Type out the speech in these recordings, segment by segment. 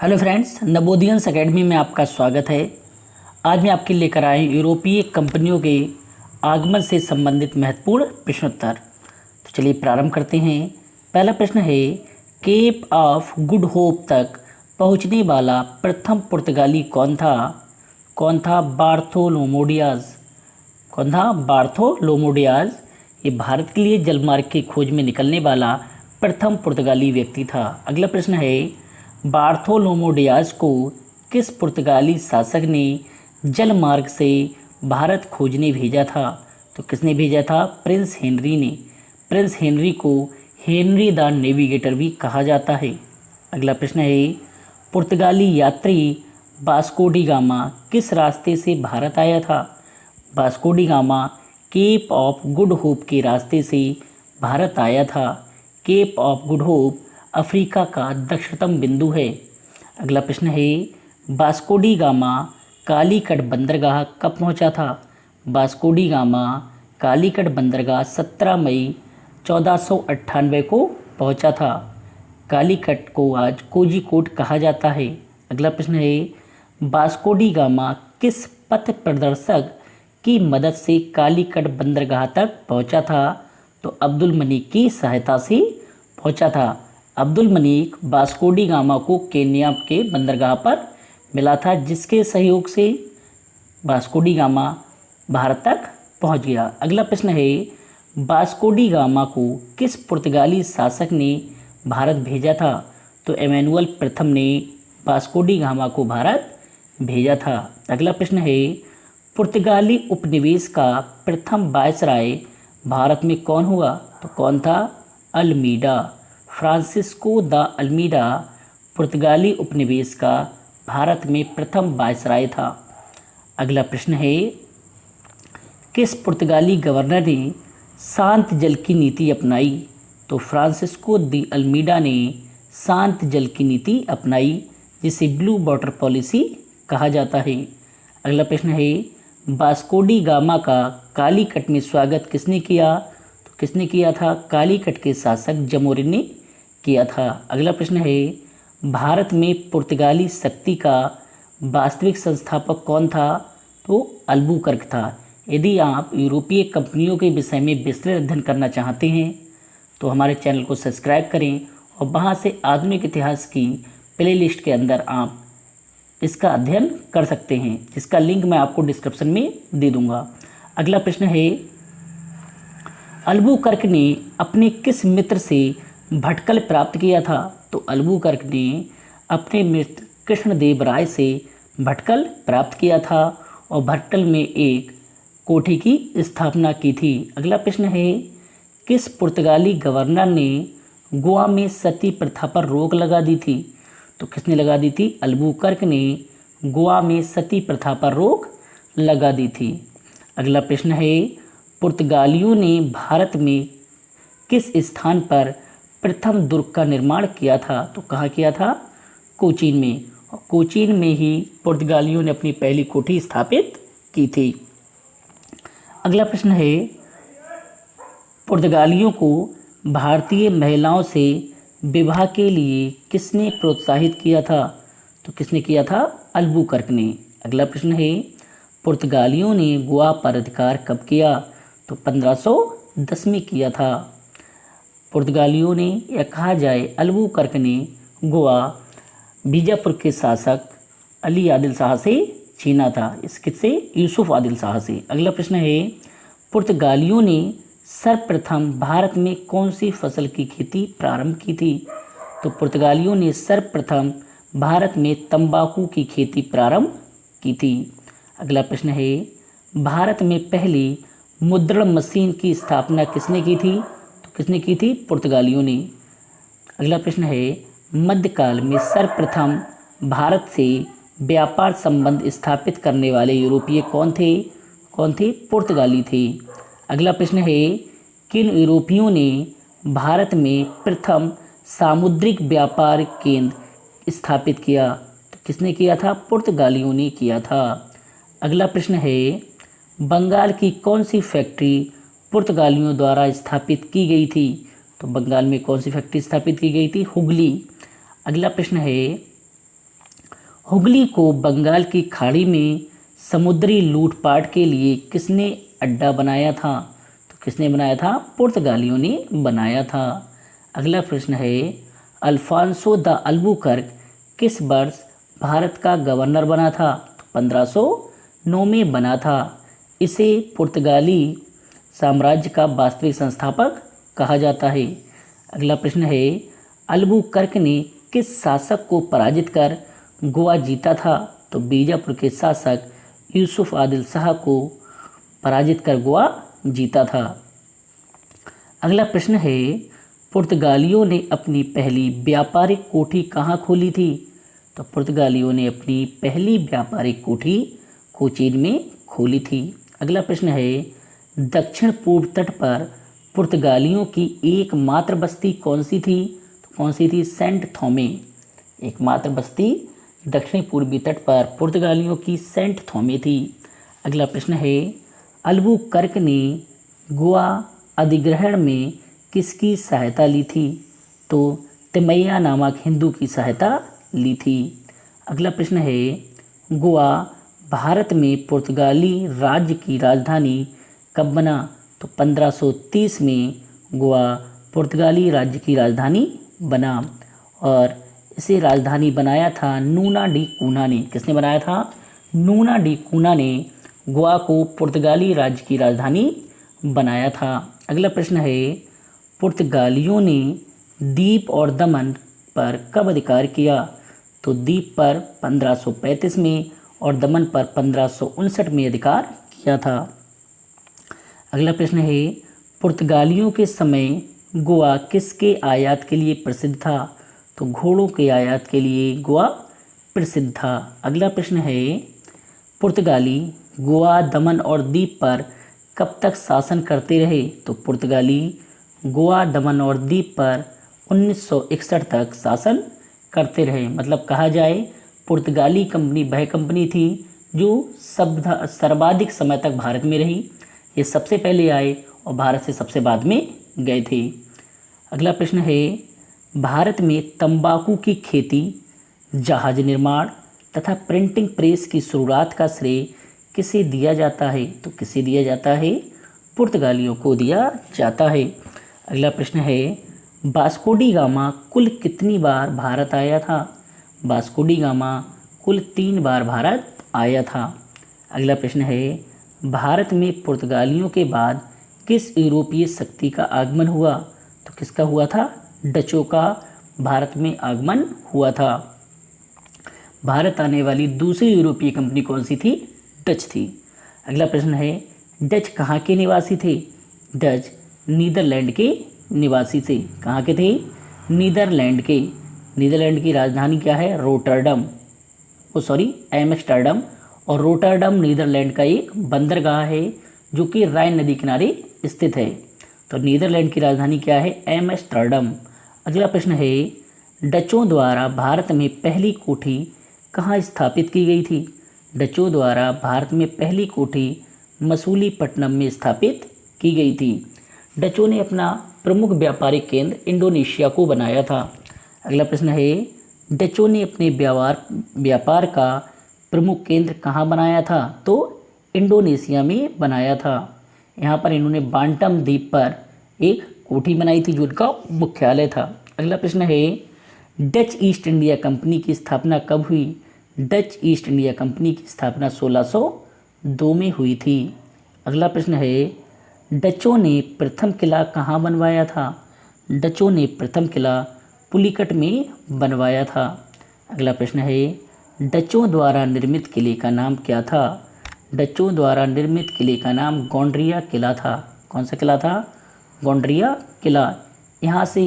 Hello friends, नवोदियंस academy में आपका स्वागत है। आज मैं आपके लिए लेकर आए यूरोपीय कंपनियों के आगमन से संबंधित महत्वपूर्ण प्रश्नोत्तर। तो चलिए प्रारंभ करते हैं। पहला प्रश्न है, केप ऑफ गुड होप तक पहुंचने वाला प्रथम पुर्तगाली कौन था? कौन था? बार्थोलोमोडियाज। कौन था? बार्थोलोमोडियाज। ये भारत के लिए जलमार्ग की खोज में निकलने वाला प्रथम पुर्तगाली व्यक्ति था। अगला प्रश्न है, बार्थोलोमो को किस पुर्तगाली शासक ने जलमार्ग से भारत खोजने भेजा था? तो किसने भेजा था? प्रिंस हेनरी ने। प्रिंस हेनरी को हेनरी द नेविगेटर भी कहा जाता है। अगला प्रश्न है, पुर्तगाली यात्री वास्को डी गामा किस रास्ते से भारत आया था? Vasco da Gama Cape of Good Hope के रास्ते से भारत आया था। Cape of Good Hope Africa का दक्षिणतम बिंदु है। अगला प्रश्न है, वास्को डी गामा कालीकट बंदरगाह कब पहुंचा था? वास्को डी गामा कालीकट बंदरगाह 17 मई 1498 को पहुंचा था। कालीकट को आज कोझिकोड कहा जाता है। अगला प्रश्न है, वास्को डी गामा किस पथ प्रदर्शक की मदद से कालीकट बंदरगाह तक पहुंचा था? तो अब्दुल मनीक की सहायता से पहुंचा था। अब्दुल मनीक वास्को डी गामा को केन्या के बंदरगाह पर मिला था, जिसके सहयोग से वास्को डी गामा भारत तक पहुंच गया। अगला प्रश्न है, वास्को डी गामा को किस पुर्तगाली शासक ने भारत भेजा था? तो एमेनुअल प्रथम ने वास्को डी गामा को भारत भेजा था। अगला प्रश्न है, पुर्तगाली उपनिवेश का प्रथम वायसराय भारत में कौन हुआ? तो कौन था? अल्मीडा। फ्रांसिस्को द अल्मीडा पुर्तगाली उपनिवेश का भारत में प्रथम वायसराय था। अगला प्रश्न है, किस पुर्तगाली गवर्नर ने शांत जल की नीति अपनाई? तो फ्रांसिस्को द अल्मीडा ने शांत जल की नीति अपनाई, जिसे ब्लू वाटर पॉलिसी कहा जाता है। अगला प्रश्न है, वास्को डी गामा का कालीकट में स्वागत किसने किया? तो किसने किया था? कालीकट के शासक जमोरिन ने किया था। अगला प्रश्न है, भारत में पुर्तगाली शक्ति का वास्तविक संस्थापक कौन था? तो अल्बुकर्क था। यदि आप यूरोपीय कंपनियों के विषय में विस्तृत अध्ययन करना चाहते हैं तो हमारे चैनल को सब्सक्राइब करें और वहां से आधुनिक इतिहास की प्लेलिस्ट के अंदर आप इसका अध्ययन कर सकते हैं, जिसका लिंक मैं आपको डिस्क्रिप्शन में दे दूंगा। अगला प्रश्न है, अल्बुकर्क ने अपने किस मित्र से भटकल प्राप्त किया था? तो अल्बुकर्क ने अपने मित्र कृष्णदेव राय से भटकल प्राप्त किया था और भटकल में एक कोठी की स्थापना की थी। अगला प्रश्न है, किस पुर्तगाली गवर्नर ने गोवा में सती प्रथा पर रोक लगा दी थी? तो किसने लगा दी थी? अल्बुकर्क ने गोवा में सती प्रथा पर रोक लगा दी थी। अगला प्रश्न है, पुर्तगालियों ने भारत में किस स्थान पर प्रथम दुर्ग का निर्माण किया था? तो कहाँ किया था? कोचीन में। और कोचीन में ही पुर्तगालियों ने अपनी पहली कोठी स्थापित की थी। अगला प्रश्न है, पुर्तगालियों को भारतीय महिलाओं से विवाह के लिए किसने प्रोत्साहित किया था? तो किसने किया था? अल्बुकर्क ने। अगला प्रश्न है, पुर्तगालियों ने गोवा पर अधिकार कब किया? तो 1510 में किया था। पुर्तगालियों ने, या कहा जाए अल्बुकर्क ने, गोवा बीजापुर के शासक अली आदिल शाह से छीना था। इस किससे? यूसुफ आदिल शाह से। अगला प्रश्न है, पुर्तगालियों ने सर्वप्रथम भारत में कौन सी फसल की खेती प्रारंभ की थी? तो पुर्तगालियों ने सर्वप्रथम भारत में तंबाकू की खेती प्रारंभ की थी। अगला प्रश्न है, भारत में पहली मुद्रण मशीन की स्थापना किसने की थी? तो किसने की थी? पुर्तगालियों ने। अगला प्रश्न है, मध्यकाल में सर्वप्रथम भारत से व्यापार संबंध स्थापित करने वाले यूरोपीय कौन थे? कौन थे? पुर्तगाली थे। अगला प्रश्न है, किन यूरोपियों ने भारत में प्रथम सामुद्रिक व्यापार केंद्र स्थापित किया? तो किसने किया था? पुर्तगालियों ने किया था। अगला प्रश्न है, बंगाल की कौन सी फैक्ट्री पुर्तगालियों द्वारा स्थापित की गई थी? तो बंगाल में कौन सी फैक्ट्री स्थापित की गई थी? हुगली। अगला प्रश्न है, हुगली को बंगाल की खाड़ी में समुद्री लूटपाट के लिए किसने अड्डा बनाया था? तो किसने बनाया था? पुर्तगालियों ने बनाया था। अगला प्रश्न है, अल्फांसो द अल्बुकर्क किस वर्ष भारत का गवर्नर बना था? तो 1509 में बना था। इसे पुर्तगाली साम्राज्य का वास्तविक संस्थापक कहा जाता है। अगला प्रश्न है, अल्बुकर्क ने किस शासक को पराजित कर गोवा जीता था? तो बीजापुर के शासक यूसुफ आदिल शाह को पराजित कर गोवा जीता था। अगला प्रश्न है, पुर्तगालियों ने अपनी पहली व्यापारिक कोठी कहाँ खोली थी? तो पुर्तगालियों ने अपनी पहली व्यापारिक कोठी कोचीन में खोली थी। अगला प्रश्न है, दक्षिण पूर्व तट पर पुर्तगालियों की एकमात्र बस्ती कौन सी थी? तो कौन सी थी? सेंट थोमे। एकमात्र बस्ती दक्षिणी पूर्वी तट पर पुर्तगालियों की सेंट थोमे थी। अगला प्रश्न है, अल्बुकर्क ने गोवा अधिग्रहण में किसकी सहायता ली थी? तो तिमैया नामक हिंदू की सहायता ली थी। अगला प्रश्न है, गोवा भारत में पुर्तगाली राज्य की राजधानी कब बना? तो 1530 में गोवा पुर्तगाली राज्य की राजधानी बना और इसे राजधानी बनाया था नूना डी कूना ने। किसने बनाया था? नूना डी कूना ने गोवा को पुर्तगाली राज्य की राजधानी बनाया था। अगला प्रश्न है, पुर्तगालियों ने दीप और दमन पर कब अधिकार किया? तो दीप पर 1535 में और दमन पर 1559 में अधिकार किया था। अगला प्रश्न है, पुर्तगालियों के समय गोवा किसके आयात के लिए प्रसिद्ध था? तो घोड़ों के आयात के लिए गोवा प्रसिद्ध था। अगला प्रश्न है, पुर्तगाली गोवा, दमन और दीप पर कब तक शासन करते रहे? तो पुर्तगाली गोवा, दमन और दीप पर 1961 तक शासन करते रहे। मतलब कहा जाए पुर्तगाली कंपनी वह कंपनी थी जो सर्वाधिक समय तक भारत में रही। ये सबसे पहले आए और भारत से सबसे बाद में गए थे। अगला प्रश्न है, भारत में तंबाकू की खेती, जहाज निर्माण तथा प्रिंटिंग प्रेस की शुरुआत का श्रेय किसे दिया जाता है? तो किसे दिया जाता है? पुर्तगालियों को दिया जाता है। अगला प्रश्न है, वास्को डी गामा कुल कितनी बार भारत आया था? वास्को डी गामा कुल 3 बार भारत आया था। अगला प्रश्न है, भारत में पुर्तगालियों के बाद किस यूरोपीय शक्ति का आगमन हुआ? तो किसका हुआ था? डचों का भारत में आगमन हुआ था। भारत आने वाली दूसरी यूरोपीय कंपनी कौन सी थी? डच थी। अगला प्रश्न है, डच कहाँ के निवासी थे? डच नीदरलैंड के निवासी थे। कहाँ के थे? नीदरलैंड के। नीदरलैंड की राजधानी क्या है? Rotterdam, Amsterdam. और रोटरडम नीदरलैंड का एक बंदरगाह है जो कि राइन नदी किनारे स्थित है। तो नीदरलैंड की राजधानी क्या है? एम्स्टर्डम। अगला प्रश्न है, डचों द्वारा भारत में पहली कोठी कहाँ स्थापित की गई थी? डचों द्वारा भारत में पहली कोठी मसूलीपट्टनम में स्थापित की गई थी। डचों ने अपना प्रमुख व्यापारिक केंद्र इंडोनेशिया को बनाया था। अगला प्रश्न है, डचों ने अपने व्यापार का प्रमुख केंद्र कहाँ बनाया था? तो इंडोनेशिया में बनाया था। यहाँ पर इन्होंने बांटम द्वीप पर एक कोठी बनाई थी जो उनका मुख्यालय था। अगला प्रश्न है, डच ईस्ट इंडिया कंपनी की स्थापना कब हुई? डच ईस्ट इंडिया कंपनी की स्थापना 1602 में हुई थी। अगला प्रश्न है, डचों ने प्रथम किला कहाँ बनवाया था? डचों ने प्रथम किला पुलिकट में बनवाया था। अगला प्रश्न है, डचों द्वारा निर्मित किले का नाम क्या था? डचों द्वारा निर्मित किले का नाम गोंड्रिया किला था। कौन सा किला था? गोंड्रिया किला। यहाँ से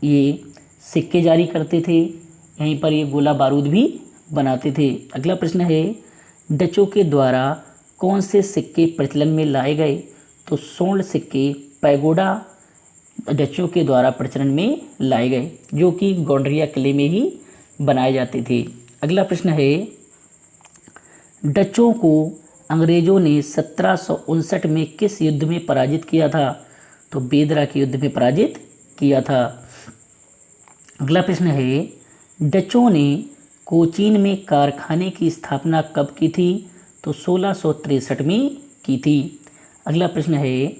ये सिक्के जारी करते थे, यहीं पर ये गोला बारूद भी बनाते थे। अगला प्रश्न है, डचों के द्वारा कौन से सिक्के प्रचलन में लाए गए? तो स्वर्ण सिक्के पैगोडा डचों के द्वारा प्रचलन में लाए गए जो कि गोंड्रिया किले में ही बनाए जाते थे। अगला प्रश्न है, डचों को अंग्रेजों ने 1759 में किस युद्ध में पराजित किया था? तो बेदरा के युद्ध में पराजित किया था। अगला प्रश्न है, डचों ने कोचीन में कारखाने की स्थापना कब की थी? तो 1663 में की थी। अगला प्रश्न है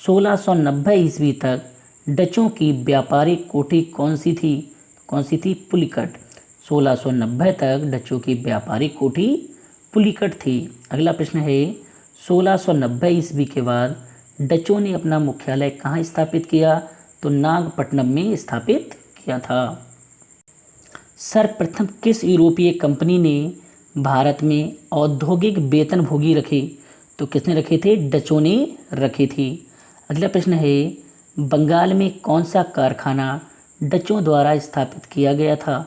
1690 ईस्वी तक डचों की व्यापारिक कोठी कौन सी थी? कौन सी थी? पुलिकट। 1690 तक डचों की व्यापारिक कोठी पुलिकट थी। अगला प्रश्न है 1690 ईस्वी के बाद डचों ने अपना मुख्यालय कहाँ स्थापित किया? तो नागपट्टनम में स्थापित किया था। सर्वप्रथम किस यूरोपीय कंपनी ने भारत में औद्योगिक वेतनभोगी रखे? तो किसने रखे थे? डचों ने रखे थे। अगला प्रश्न है बंगाल में कौन सा कारखाना डचों द्वारा स्थापित किया गया था?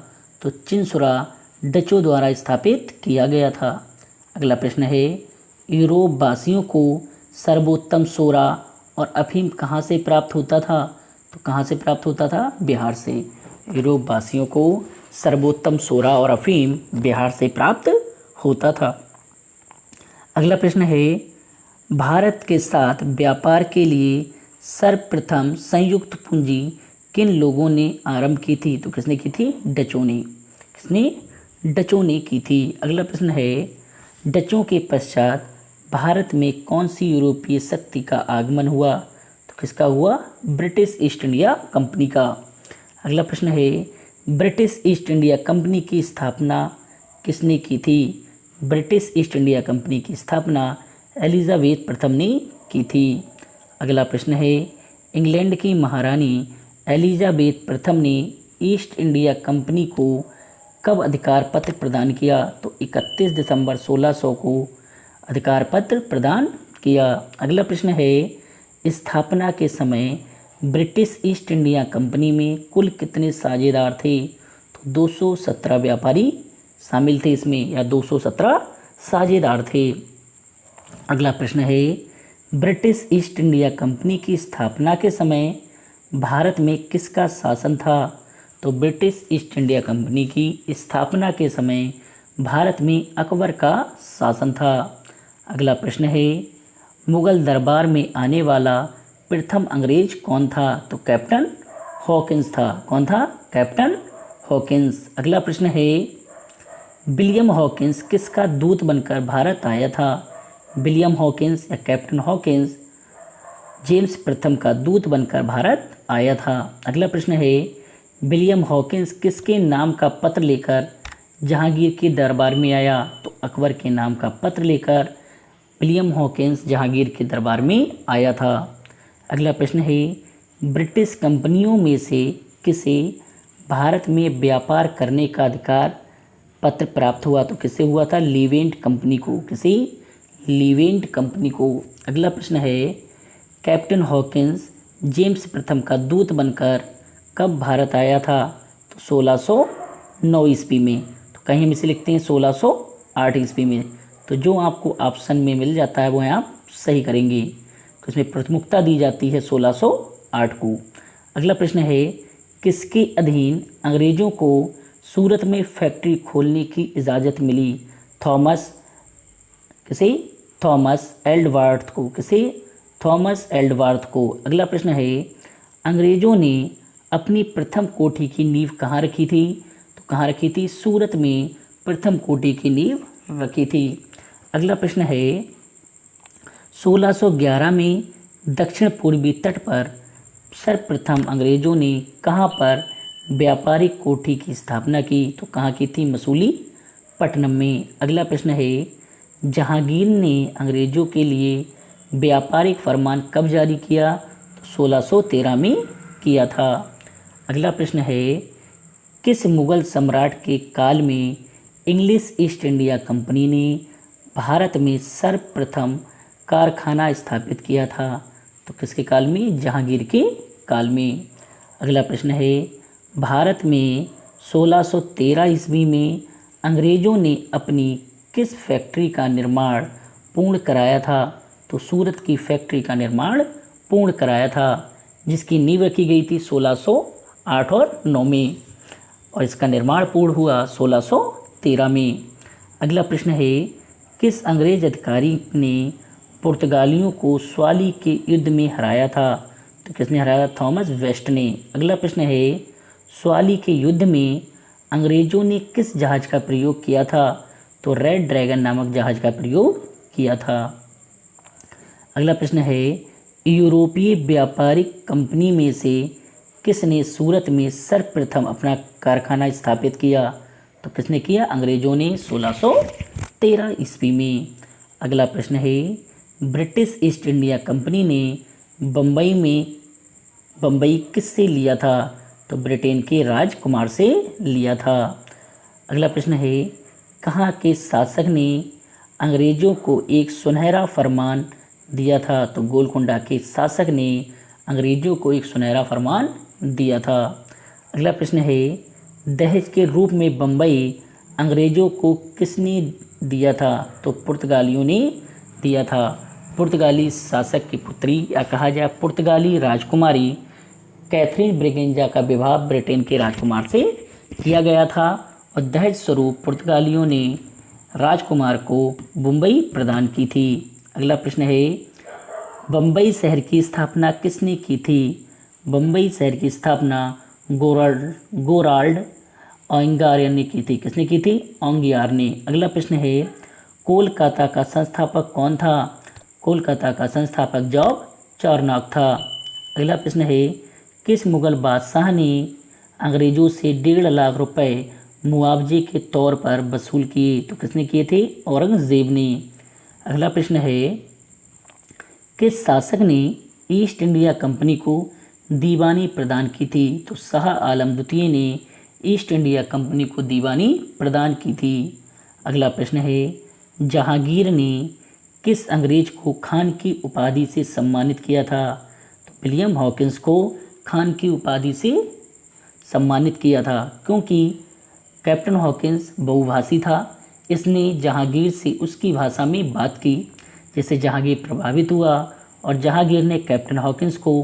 तो चिंसुरा डचों द्वारा स्थापित किया गया था। अगला प्रश्न है यूरोप वासियों को सर्वोत्तम सोरा और अफीम कहाँ से प्राप्त होता था? तो कहाँ से प्राप्त होता था? बिहार से। यूरोप वासियों को सर्वोत्तम सोरा और अफीम बिहार से प्राप्त होता था। अगला प्रश्न है भारत के साथ व्यापार के लिए सर्वप्रथम संयुक्त पूंजी किन लोगों ने आरंभ की थी? तो किसने की थी? डचों ने। किसने? डचों ने की थी। अगला प्रश्न है डचों के पश्चात भारत में कौन सी यूरोपीय शक्ति का आगमन हुआ? तो किसका हुआ? ब्रिटिश ईस्ट इंडिया कंपनी का। अगला प्रश्न है ब्रिटिश ईस्ट इंडिया कंपनी की स्थापना किसने की थी? ब्रिटिश ईस्ट इंडिया कंपनी की स्थापना एलिजाबेथ प्रथम ने की थी। अगला प्रश्न है इंग्लैंड की महारानी एलिजाबेथ प्रथम ने ईस्ट इंडिया कंपनी को कब अधिकार पत्र प्रदान किया? तो 31 दिसंबर 1600 को अधिकार पत्र प्रदान किया। अगला प्रश्न है स्थापना के समय ब्रिटिश ईस्ट इंडिया कंपनी में कुल कितने साझेदार थे? तो 217 व्यापारी शामिल थे इसमें, या 217 साझेदार थे। अगला प्रश्न है ब्रिटिश ईस्ट इंडिया कंपनी की स्थापना के समय भारत में किसका शासन था? तो ब्रिटिश ईस्ट इंडिया कंपनी की स्थापना के समय भारत में अकबर का शासन था। अगला प्रश्न है मुगल दरबार में आने वाला प्रथम अंग्रेज कौन था? तो कैप्टन हॉकिंस था। कौन था? Captain Hawkins. अगला प्रश्न है विलियम हॉकिंस किसका दूत बनकर भारत आया था? विलियम हॉकिंस या कैप्टन हॉकिंस जेम्स प्रथम का दूत बनकर भारत आया था। अगला प्रश्न है विलियम हॉकिंस किसके नाम का पत्र लेकर जहांगीर के दरबार में आया? तो अकबर के नाम का पत्र लेकर विलियम हॉकिंस जहांगीर के दरबार में आया था। अगला प्रश्न है ब्रिटिश कंपनियों में से किसे भारत में व्यापार करने का अधिकार पत्र प्राप्त हुआ? तो किससे हुआ था? लीवेंट कंपनी को। किसी? लीवेंट कंपनी को। अगला प्रश्न है कैप्टन हॉकिंस जेम्स प्रथम का दूत बनकर कब भारत आया था? तो 1609 ईस्वी में। तो कहीं हम इसे लिखते हैं 1608 ईस्वी में। तो जो आपको ऑप्शन में मिल जाता है वो आप सही करेंगे। तो इसमें प्रमुखता दी जाती है 1608 को। अगला प्रश्न है किसके अधीन अंग्रेजों को सूरत में फैक्ट्री खोलने की इजाज़त मिली? थॉमस किसे? थॉमस एल्डवर्थ को। किसे? थॉमस एल्डवर्थ को। अगला प्रश्न है अंग्रेजों ने अपनी प्रथम कोठी की नींव कहाँ रखी थी? तो कहाँ रखी थी? सूरत में प्रथम कोठी की नींव रखी थी। अगला प्रश्न है 1611 में दक्षिण पूर्वी तट पर सर्वप्रथम अंग्रेजों ने कहाँ पर व्यापारिक कोठी की स्थापना की? तो कहाँ की थी? मसूलीपट्टनम में। अगला प्रश्न है जहांगीर ने अंग्रेजों के लिए व्यापारिक फरमान कब जारी किया? तो 1613 में किया था। अगला प्रश्न है किस मुगल सम्राट के काल में इंग्लिश ईस्ट इंडिया कंपनी ने भारत में सर्वप्रथम कारखाना स्थापित किया था? तो किसके काल में? जहांगीर के काल में। अगला प्रश्न है भारत में 1613 ईस्वी में अंग्रेजों ने अपनी किस फैक्ट्री का निर्माण पूर्ण कराया था? तो सूरत की फैक्ट्री का निर्माण पूर्ण कराया था, जिसकी नींव रखी गई थी 1608 और 9 में, और इसका निर्माण पूर्ण हुआ 1613 में। अगला प्रश्न है किस अंग्रेज अधिकारी ने पुर्तगालियों को स्वाली के युद्ध में हराया था? तो किसने हराया? थॉमस वेस्ट ने। अगला प्रश्न है स्वाली के युद्ध में अंग्रेजों ने किस जहाज का प्रयोग किया था? तो रेड ड्रैगन नामक जहाज का प्रयोग किया था। अगला प्रश्न है, यूरोपीय व्यापारिक कंपनी में से किसने सूरत में सर्वप्रथम अपना कारखाना स्थापित किया? तो किसने किया? अंग्रेजों ने 1613 ईस्वी में। अगला प्रश्न है, ब्रिटिश ईस्ट इंडिया कंपनी ने बम्बई किससे लिया था? तो ब्रिटेन के राजकुमार से लिया था। अगला प्रश्न है, कहाँ के शासक ने अंग्रेजों को एक सुनहरा फरमान दिया था? तो गोलकुंडा के शासक ने अंग्रेजों को एक सुनहरा फरमान दिया था। अगला प्रश्न है, दहेज के रूप में बम्बई अंग्रेजों को किसने दिया था? तो पुर्तगालियों ने दिया था। पुर्तगाली शासक की पुत्री या कहा जाए पुर्तगाली राजकुमारी कैथरीन ब्रिगेंजा का विवाह ब्रिटेन के राजकुमार से किया गया था और दहेज स्वरूप पुर्तगालियों ने राजकुमार को मुंबई प्रदान की थी। अगला प्रश्न है, बम्बई शहर की स्थापना किसने की थी? बम्बई शहर की स्थापना गोराल्ड ओंगियार ने की थी। किसने की थी? ओंगियार ने। अगला प्रश्न है, कोलकाता का संस्थापक कौन था? कोलकाता का संस्थापक जॉब चार्नॉक था। अगला प्रश्न है, किस मुगल बादशाह ने अंग्रेजों से 1.5 लाख रुपए मुआवजे के तौर पर वसूल किए? तो किसने किए थे? औरंगजेब ने। अगला प्रश्न है, किस शासक ने ईस्ट इंडिया कंपनी को दीवानी प्रदान की थी? तो शाह आलम द्वितीय ने ईस्ट इंडिया कंपनी को दीवानी प्रदान की थी। अगला प्रश्न है, जहांगीर ने किस अंग्रेज को खान की उपाधि से सम्मानित किया था? तो विलियम हॉकिंस को खान की उपाधि से सम्मानित किया था, क्योंकि कैप्टन हॉकिंस बहुभाषी था। इसने जहांगीर से उसकी भाषा में बात की, जिससे जहांगीर प्रभावित हुआ और जहांगीर ने कैप्टन हॉकिंस को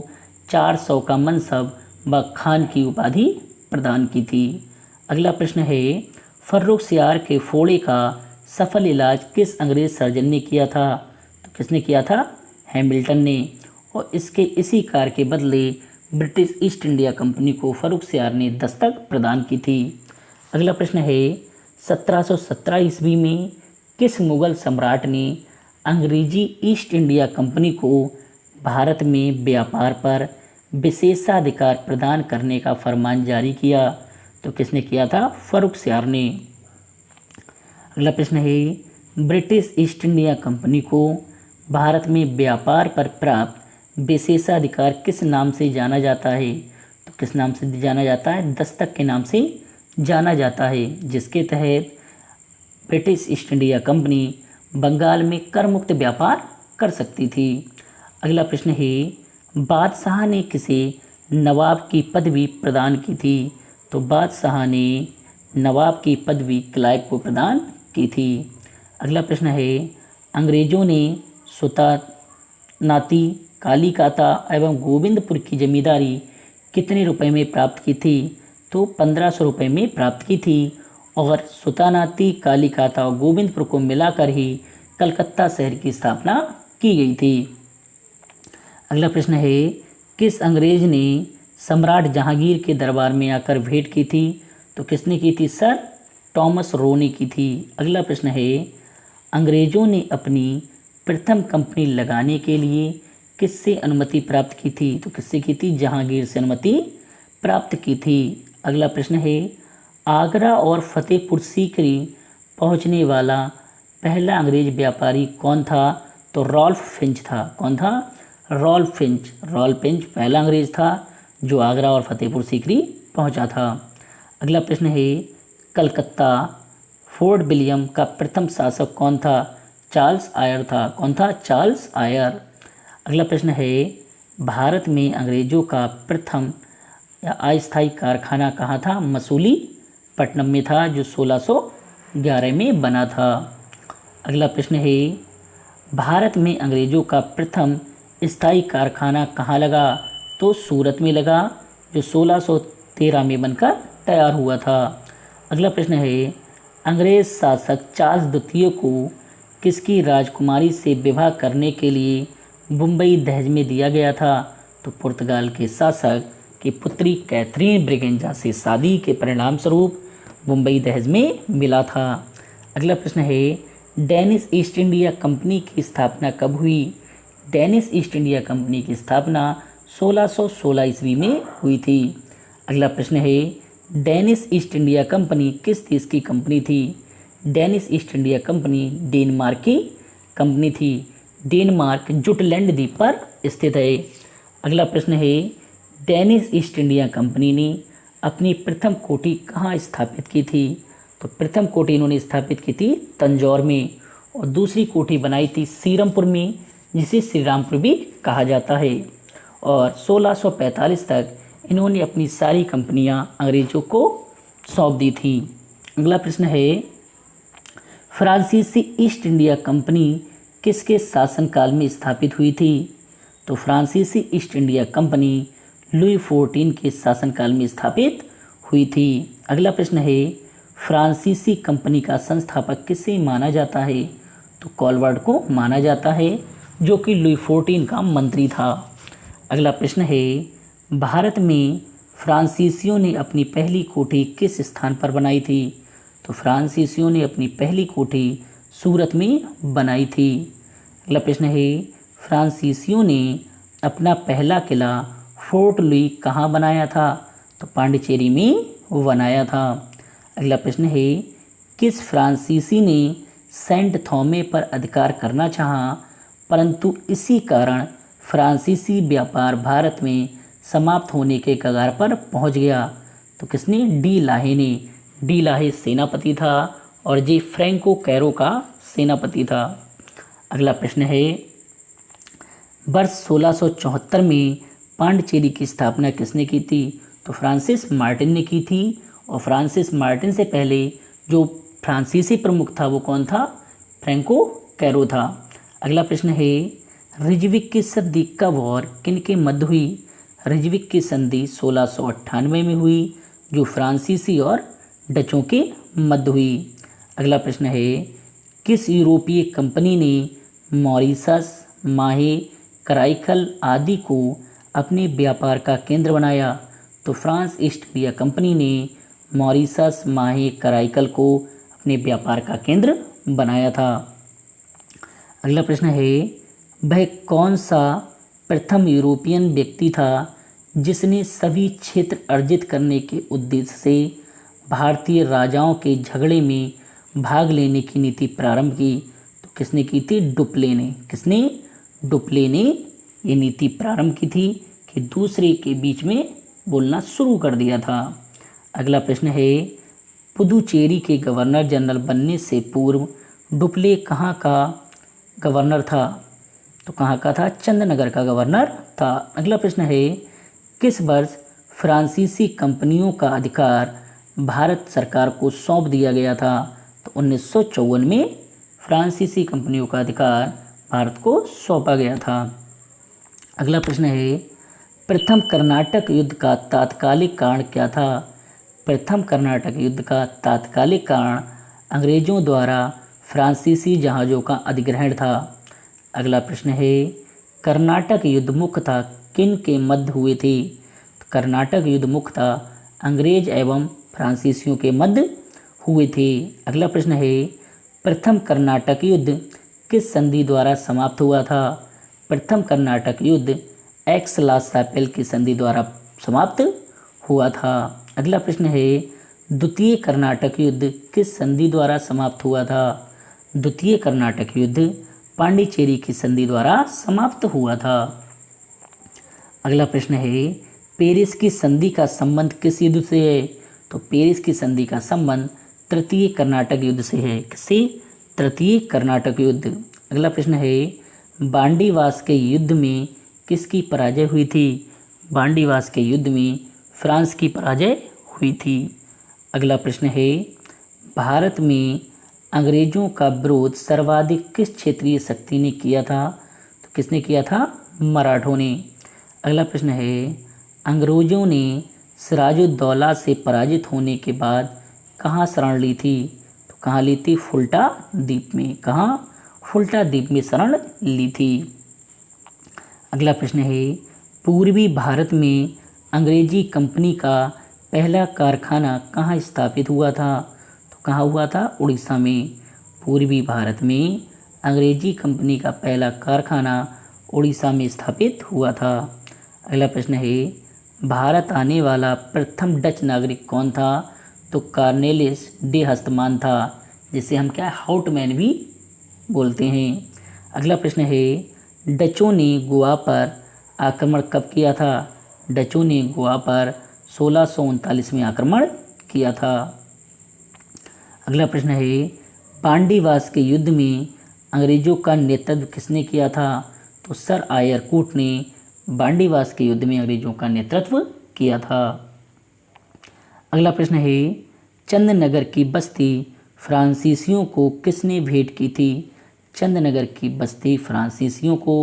400 का मनसब व खान की उपाधि प्रदान की थी। अगला प्रश्न है, फर्रुखसियार के फोड़े का सफल इलाज किस अंग्रेज सर्जन ने किया था? तो किसने किया था? हैमिल्टन ने। और इसी कार्य के बदले ब्रिटिश ईस्ट इंडिया कंपनी को फर्रुखसियार ने दस्तक प्रदान की थी। अगला प्रश्न है, 1717 ईस्वी में किस मुगल सम्राट ने अंग्रेजी ईस्ट इंडिया कंपनी को भारत में व्यापार पर विशेषाधिकार प्रदान करने का फरमान जारी किया? तो किसने किया था? फर्रुखसियार ने। अगला प्रश्न है, ब्रिटिश ईस्ट इंडिया कंपनी को भारत में व्यापार पर प्राप्त विशेषाधिकार किस नाम से जाना जाता है? तो किस नाम से जाना जाता है? दस्तक के नाम से जाना जाता है, जिसके तहत British East India Company Bengal में कर मुक्त व्यापार कर सकती थी। अगला प्रश्न है, बादशाह ने किसे नवाब की पदवी प्रदान की थी? तो बादशाह ने नवाब की पदवी क्लाइव को प्रदान की थी। अगला प्रश्न है, अंग्रेजों ने सुल्तानाती कालीकाता एवं गोविंदपुर की जमींदारी कितने रुपए में प्राप्त की थी? तो 1500 रुपये में प्राप्त की थी और सुल्तानाती कालीकाता और गोविंदपुर को मिलाकर ही कलकत्ता शहर की स्थापना की गई थी। अगला प्रश्न है, किस अंग्रेज ने सम्राट जहांगीर के दरबार में आकर भेंट की थी? तो किसने की थी? सर टॉमस रो ने की थी। अगला प्रश्न है, अंग्रेजों ने अपनी प्रथम कंपनी लगाने के लिए किससे अनुमति प्राप्त की थी? तो किससे की थी? जहांगीर से अनुमति प्राप्त की थी। अगला प्रश्न है, आगरा और फतेहपुर सीकरी पहुंचने वाला पहला अंग्रेज व्यापारी कौन था? तो रॉल्फ फिंच था। कौन था? Rolf Finch. रॉल्फ फिंच पहला अंग्रेज था जो आगरा और फतेहपुर सीकरी पहुंचा था। अगला प्रश्न है, कलकत्ता फोर्ट विलियम का प्रथम शासक कौन था? चार्ल्स आयर था। कौन था? Charles Eyre. अगला प्रश्न है, भारत में अंग्रेजों का प्रथम या अस्थायी कारखाना कहाँ था? मसूली पट्टनम में था, जो 1611 में बना था। अगला प्रश्न है, भारत में अंग्रेजों का प्रथम स्थायी कारखाना कहाँ लगा? तो सूरत में लगा, जो 1613 में बनकर तैयार हुआ था। अगला प्रश्न है, अंग्रेज शासक चार्ल्स द्वितीय को किसकी राजकुमारी से विवाह करने के लिए मुंबई दहेज में दिया गया था? तो पुर्तगाल के शासक की पुत्री कैथरीन ब्रिगेंजा से शादी के परिणाम स्वरूप मुंबई दहेज में मिला था। अगला प्रश्न है, डेनिश ईस्ट इंडिया कंपनी की स्थापना कब हुई? डेनिश ईस्ट इंडिया कंपनी की स्थापना 1616 ईस्वी में हुई थी। अगला प्रश्न है, डेनिश ईस्ट इंडिया कंपनी किस देश की कंपनी थी? Danish east India company Denmark की कंपनी थी। डेनमार्क जुटलैंड द्वीप पर स्थित है। अगला प्रश्न है, डेनिश ईस्ट इंडिया कंपनी ने अपनी प्रथम कोठी कहाँ स्थापित की थी? तो प्रथम कोठी इन्होंने स्थापित की थी तंजौर में, और दूसरी कोठी बनाई थी सीरमपुर में, जिसे श्रीरामपुर भी कहा जाता है। और 1645 तक इन्होंने अपनी सारी कंपनियां अंग्रेजों को सौंप दी थी। अगला प्रश्न है, फ्रांसीसी ईस्ट इंडिया कंपनी किसके शासनकाल में स्थापित हुई थी? तो फ्रांसीसी east India company Louis XIV के शासनकाल में स्थापित हुई थी। अगला प्रश्न है, फ्रांसीसी कंपनी का संस्थापक किसे माना जाता है? तो कॉलवर्ड को माना जाता है, जो कि लुई XIV का मंत्री था। अगला प्रश्न है, भारत में फ्रांसीसियों ने अपनी पहली कोठी किस स्थान पर बनाई थी? तो फ्रांसीसियों ने अपनी पहली कोठी सूरत में बनाई थी। अगला प्रश्न है, फ्रांसीसियों ने अपना पहला किला फोर्ट लुई कहाँ बनाया था? तो पांडिचेरी में बनाया था। अगला प्रश्न है, किस फ्रांसीसी ने सेंट थॉमे पर अधिकार करना चाहा, परंतु इसी कारण फ्रांसीसी व्यापार भारत में समाप्त होने के कगार पर पहुंच गया? तो किसने? डी लाहे ने। डी लाहे सेनापति था और जे फ्रैंको कैरो का सेनापति था। अगला प्रश्न है, वर्ष 1674 में पांडिचेरी की स्थापना किसने की थी? तो फ्रांसिस मार्टिन ने की थी, और फ्रांसिस मार्टिन से पहले जो फ्रांसीसी प्रमुख था वो कौन था? फ्रैंको कैरो था। अगला प्रश्न है, रिजविक की संधि कब और किनके मध्य हुई? रिजविक की संधि 1698 में हुई, जो फ्रांसीसी और डचों के मध्य हुई। अगला प्रश्न है, किस यूरोपीय कंपनी ने मॉरिशस, माहे, कराइकल आदि को अपने व्यापार का केंद्र बनाया? तो फ्रांस ईस्ट इंडिया कंपनी ने मॉरिशस, माहे, कराइकल को अपने व्यापार का केंद्र बनाया था। अगला प्रश्न है, वह कौन सा प्रथम यूरोपियन व्यक्ति था जिसने सभी क्षेत्र अर्जित करने के उद्देश्य से भारतीय राजाओं के झगड़े में भाग लेने की नीति प्रारंभ की? तो किसने की थी? डुप्ले ने। किसने? डुप्ले ने ये नीति प्रारंभ की थी कि दूसरे के बीच में बोलना शुरू कर दिया था। अगला प्रश्न है, पुदुचेरी के गवर्नर जनरल बनने से पूर्व डुप्ले कहाँ का गवर्नर था? तो कहाँ का था? चंदनगर का गवर्नर था। अगला प्रश्न है, किस वर्ष फ्रांसीसी कंपनियों का अधिकार भारत सरकार को सौंप दिया गया था? तो 1954 में फ्रांसीसी कंपनियों का अधिकार भारत को सौंपा गया था। अगला प्रश्न है, प्रथम कर्नाटक युद्ध का तात्कालिक कारण क्या था? प्रथम कर्नाटक युद्ध का तात्कालिक कारण अंग्रेजों द्वारा फ्रांसीसी जहाज़ों का अधिग्रहण था। अगला प्रश्न है, कर्नाटक युद्ध मुख्यतः किन के मध्य हुए थे? तो कर्नाटक युद्ध मुख्यतः अंग्रेज एवं फ्रांसीसियों के मध्य हुए थे। अगला प्रश्न है, प्रथम कर्नाटक युद्ध किस संधि द्वारा समाप्त हुआ था? प्रथम कर्नाटक युद्ध एक्स-ला-शापेल की संधि द्वारा समाप्त हुआ था। अगला प्रश्न है, द्वितीय कर्नाटक युद्ध किस संधि द्वारा समाप्त हुआ था? द्वितीय कर्नाटक युद्ध पांडिचेरी की संधि द्वारा समाप्त हुआ था। अगला प्रश्न है, पेरिस की संधि का संबंध किस युद्ध से है? तो पेरिस की संधि का संबंध तृतीय कर्नाटक युद्ध से है। किससे? तृतीय कर्नाटक युद्ध। अगला प्रश्न है, बांडीवास के युद्ध में किसकी पराजय हुई थी? बांडीवास के युद्ध में फ्रांस की पराजय हुई थी। अगला प्रश्न है, भारत में अंग्रेजों का विरोध सर्वाधिक किस क्षेत्रीय शक्ति ने किया था? तो किसने किया था? मराठों ने। अगला प्रश्न है, अंग्रेजों ने सिराजुद्दौला से पराजित होने के बाद कहाँ शरण ली थी? तो कहाँ ली थी? फुल्टा द्वीप में। कहाँ? फुल्टा द्वीप में शरण ली थी। अगला प्रश्न है, पूर्वी भारत में अंग्रेजी कंपनी का पहला कारखाना कहाँ स्थापित हुआ था? तो कहाँ हुआ था? उड़ीसा में। पूर्वी भारत में अंग्रेजी कंपनी का पहला कारखाना उड़ीसा में स्थापित हुआ था। अगला प्रश्न है, भारत आने वाला प्रथम डच नागरिक कौन था? तो कार्नेलिस डे हस्तमान था, जिसे हम क्या हाउटमैन भी बोलते हैं। अगला प्रश्न है, डचों ने गोवा पर आक्रमण कब किया था? डचों ने गोवा पर 1639 में आक्रमण किया था। अगला प्रश्न है, पांडीवास के युद्ध में अंग्रेजों का नेतृत्व किसने किया था? तो सर आयर कूट ने बांडीवास के युद्ध में अंग्रेजों का नेतृत्व किया था। अगला प्रश्न है, चंदनगर की बस्ती फ्रांसीसियों को किसने भेंट की थी? चंदनगर की बस्ती फ्रांसीसियों को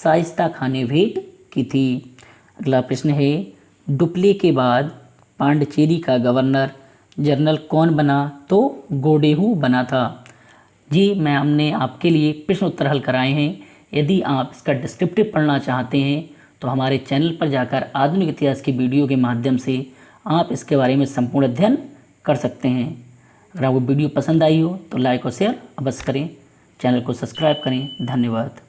शाइस्ता खान ने भेंट की थी। अगला प्रश्न है, डुप्ले के बाद पांडिचेरी का गवर्नर जनरल कौन बना? तो गोडेहू बना था। जी, हमने आपके लिए प्रश्न उत्तर हल कराए हैं। यदि आप इसका डिस्क्रिप्टिव पढ़ना चाहते हैं तो हमारे चैनल पर जाकर आधुनिक इतिहास की वीडियो के माध्यम से आप इसके बारे में संपूर्ण अध्ययन कर सकते हैं। अगर आपको वीडियो पसंद आई हो तो लाइक और शेयर अवश्य करें, चैनल को सब्सक्राइब करें। धन्यवाद।